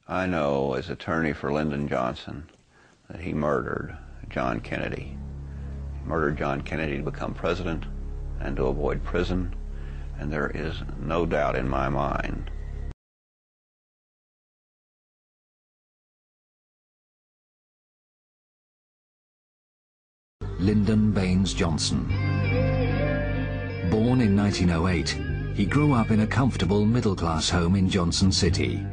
I know as attorney for Lyndon Johnson that he murdered John Kennedy. He murdered John Kennedy to become president and to avoid prison, and there is no doubt in my mind. Lyndon Baines Johnson. Born in 1908, he grew up in a comfortable middle-class home in Johnson City.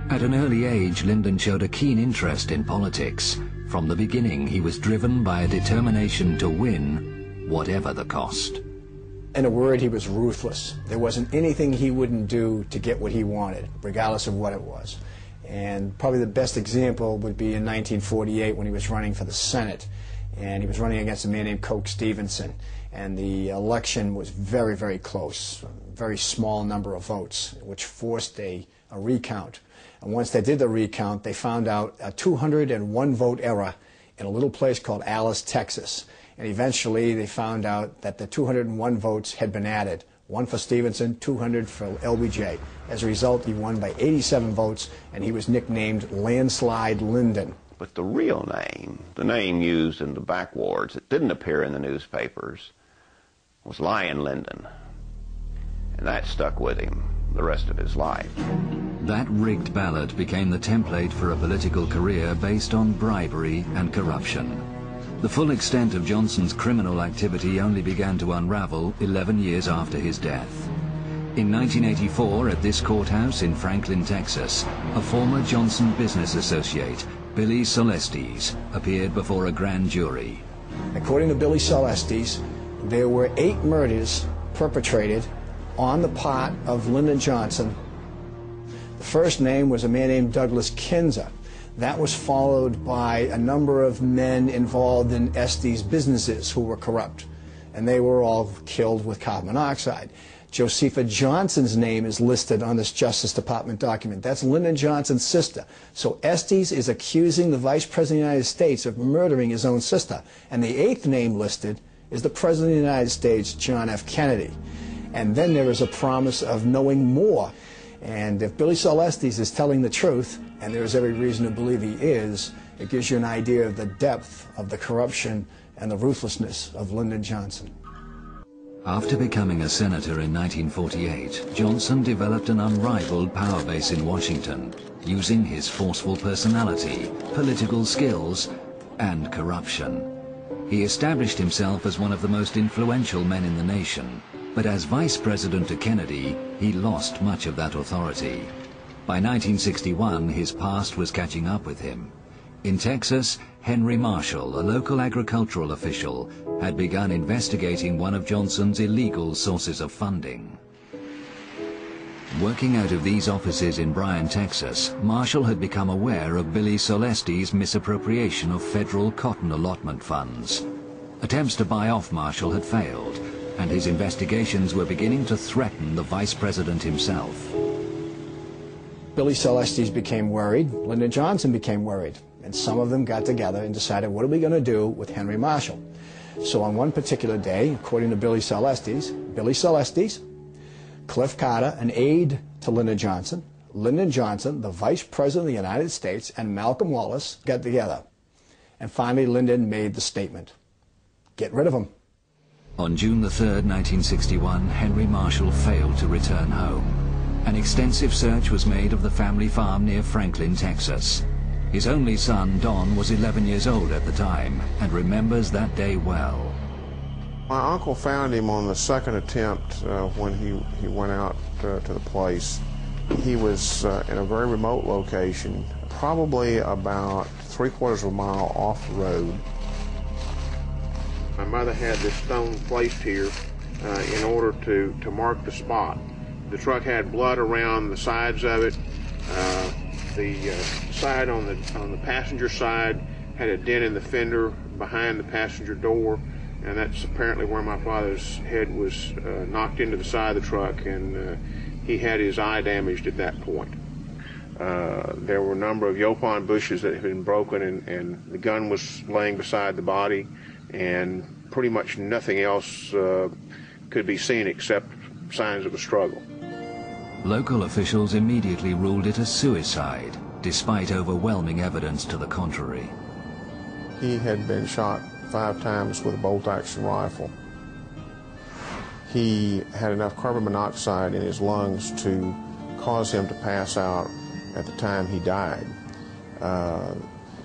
At an early age, Lyndon showed a keen interest in politics. From the beginning, he was driven by a determination to win, whatever the cost. In a word, he was ruthless. There wasn't anything he wouldn't do to get what he wanted, regardless of what it was. And probably the best example would be in 1948 when he was running for the Senate. And he was running against a man named Coke Stevenson. And the election was very, very close, a very small number of votes, which forced a recount. And once they did the recount, they found out a 201 vote error in a little place called Alice, Texas. And eventually they found out that the 201 votes had been added, 1 for Stevenson, 200 for LBJ. As a result, he won by 87 votes, and he was nicknamed Landslide Lyndon. But the real name, the name used in the backwards that didn't appear in the newspapers, was Lion Lyndon. And that stuck with him the rest of his life. That rigged ballot became the template for a political career based on bribery and corruption. The full extent of Johnson's criminal activity only began to unravel 11 years after his death. In 1984, at this courthouse in Franklin, Texas, a former Johnson business associate, Billy Celestes, appeared before a grand jury. According to Billy Celestes, there were 8 murders perpetrated on the part of Lyndon Johnson. The first name was a man named Douglas Kinzer. That was followed by a number of men involved in Estes businesses who were corrupt, and they were all killed with carbon monoxide. Josepha Johnson's name is listed on this Justice Department document. That's Lyndon Johnson's sister. So Estes is accusing the Vice President of the United States of murdering his own sister. And the 8th name listed is the President of the United States, John F. Kennedy. And then there is a promise of knowing more. And if Billy Celestes is telling the truth, and there's every reason to believe he is, it gives you an idea of the depth of the corruption and the ruthlessness of Lyndon Johnson. After becoming a senator in 1948, Johnson developed an unrivaled power base in Washington, using his forceful personality, political skills, and corruption. He established himself as one of the most influential men in the nation, but as vice president to Kennedy, he lost much of that authority. By 1961, his past was catching up with him. In Texas, Henry Marshall, a local agricultural official, had begun investigating one of Johnson's illegal sources of funding. Working out of these offices in Bryan, Texas, Marshall had become aware of Billy Celestes' misappropriation of federal cotton allotment funds. Attempts to buy off Marshall had failed, and his investigations were beginning to threaten the vice president himself. Billy Celestes became worried, Lyndon Johnson became worried, and some of them got together and decided, what are we going to do with Henry Marshall? So on one particular day, according to Billy Celestes, Cliff Carter, an aide to Lyndon Johnson, the vice president of the United States, and Malcolm Wallace got together. And finally, Lyndon made the statement, get rid of him. On June the 3rd, 1961, Henry Marshall failed to return home. An extensive search was made of the family farm near Franklin, Texas. His only son, Don, was 11 years old at the time and remembers that day well. My uncle found him on the second attempt when he went out to the place. He was in a very remote location, probably about 3/4 of a mile off the road. My mother had this stone placed here in order to mark the spot. The truck had blood around the sides of it. The side on the passenger side had a dent in the fender behind the passenger door, and that's apparently where my father's head was knocked into the side of the truck, and he had his eye damaged at that point. There were a number of yopon bushes that had been broken, and the gun was laying beside the body, and pretty much nothing else could be seen except signs of a struggle. Local officials immediately ruled it a suicide, despite overwhelming evidence to the contrary. He had been shot 5 times with a bolt-action rifle. He had enough carbon monoxide in his lungs to cause him to pass out at the time he died.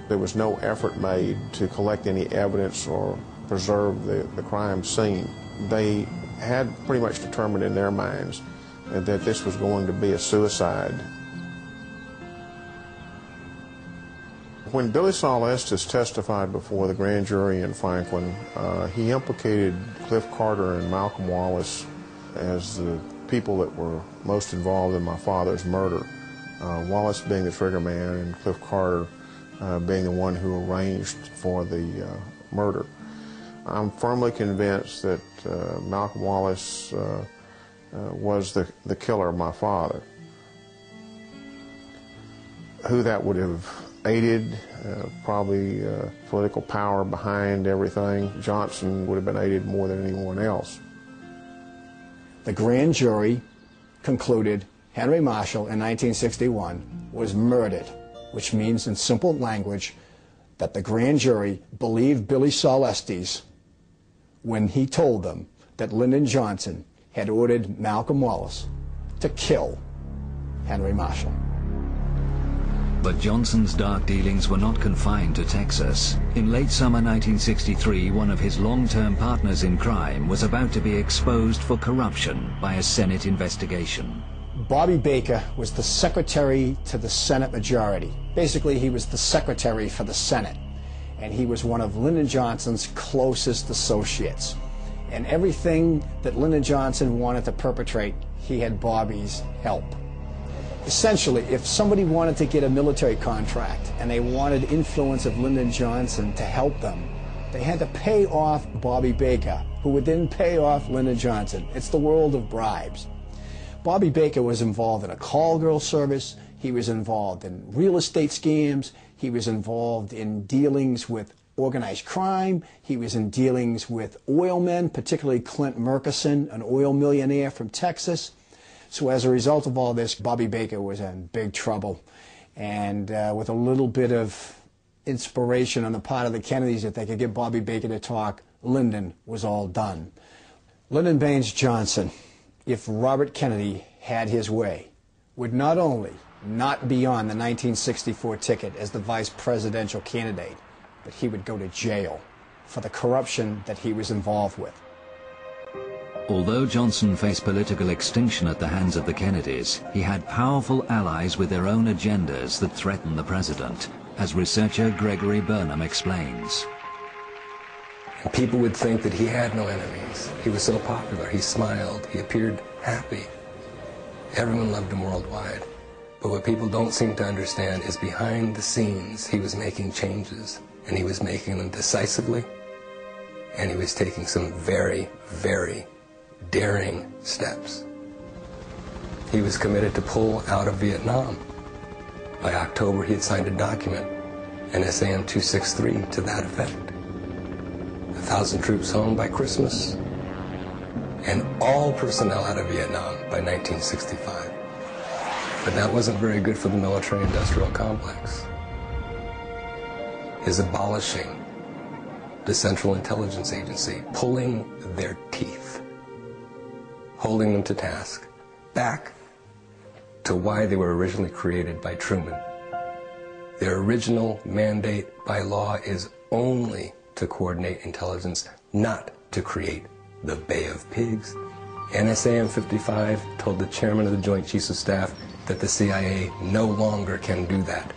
There was no effort made to collect any evidence or preserve the crime scene. They had pretty much determined in their minds that this was going to be a suicide. When Billy Sol Estes testified before the grand jury in Franklin, he implicated Cliff Carter and Malcolm Wallace as the people that were most involved in my father's murder. Wallace being the trigger man and Cliff Carter being the one who arranged for the murder. I'm firmly convinced that Malcolm Wallace was the killer of my father. Who that would have aided, probably political power behind everything. Johnson would have been aided more than anyone else. The grand jury concluded Henry Marshall in 1961 was murdered, which means in simple language that the grand jury believed Billy Sol Estes when he told them that Lyndon Johnson had ordered Malcolm Wallace to kill Henry Marshall. But Johnson's dark dealings were not confined to Texas. In late summer 1963, one of his long-term partners in crime was about to be exposed for corruption by a Senate investigation. Bobby Baker was the secretary to the Senate majority. Basically, he was the secretary for the Senate, and he was one of Lyndon Johnson's closest associates. And everything that Lyndon Johnson wanted to perpetrate, he had Bobby's help. Essentially, if somebody wanted to get a military contract and they wanted influence of Lyndon Johnson to help them, they had to pay off Bobby Baker, who would then pay off Lyndon Johnson. It's the world of bribes. Bobby Baker was involved in a call girl service. He was involved in real estate scams. He was involved in dealings with organized crime. He was in dealings with oil men, particularly Clint Murchison, an oil millionaire from Texas. So as a result of all this, Bobby Baker was in big trouble. And with a little bit of inspiration on the part of the Kennedys, if they could get Bobby Baker to talk, Lyndon was all done. Lyndon Baines Johnson, if Robert Kennedy had his way, would not only not be on the 1964 ticket as the vice presidential candidate, but he would go to jail for the corruption that he was involved with. Although Johnson faced political extinction at the hands of the Kennedys, he had powerful allies with their own agendas that threatened the president, as researcher Gregory Burnham explains. And people would think that he had no enemies. He was so popular. He smiled. He appeared happy. Everyone loved him worldwide. But what people don't seem to understand is behind the scenes, he was making changes, and he was making them decisively, and he was taking some very, very daring steps. He was committed to pull out of Vietnam. By October, he had signed a document, an SAM 263, to that effect. 1,000 troops home by Christmas, and all personnel out of Vietnam by 1965. But that wasn't very good for the military-industrial complex. His abolishing the Central Intelligence Agency, pulling their teeth, holding them to task, back to why they were originally created by Truman. Their original mandate by law is only to coordinate intelligence, not to create the Bay of Pigs. NSAM 55 told the chairman of the Joint Chiefs of Staff that the CIA no longer can do that,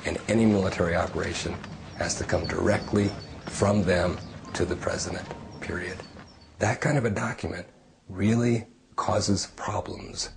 and any military operation has to come directly from them to the president, period. That kind of a document really causes problems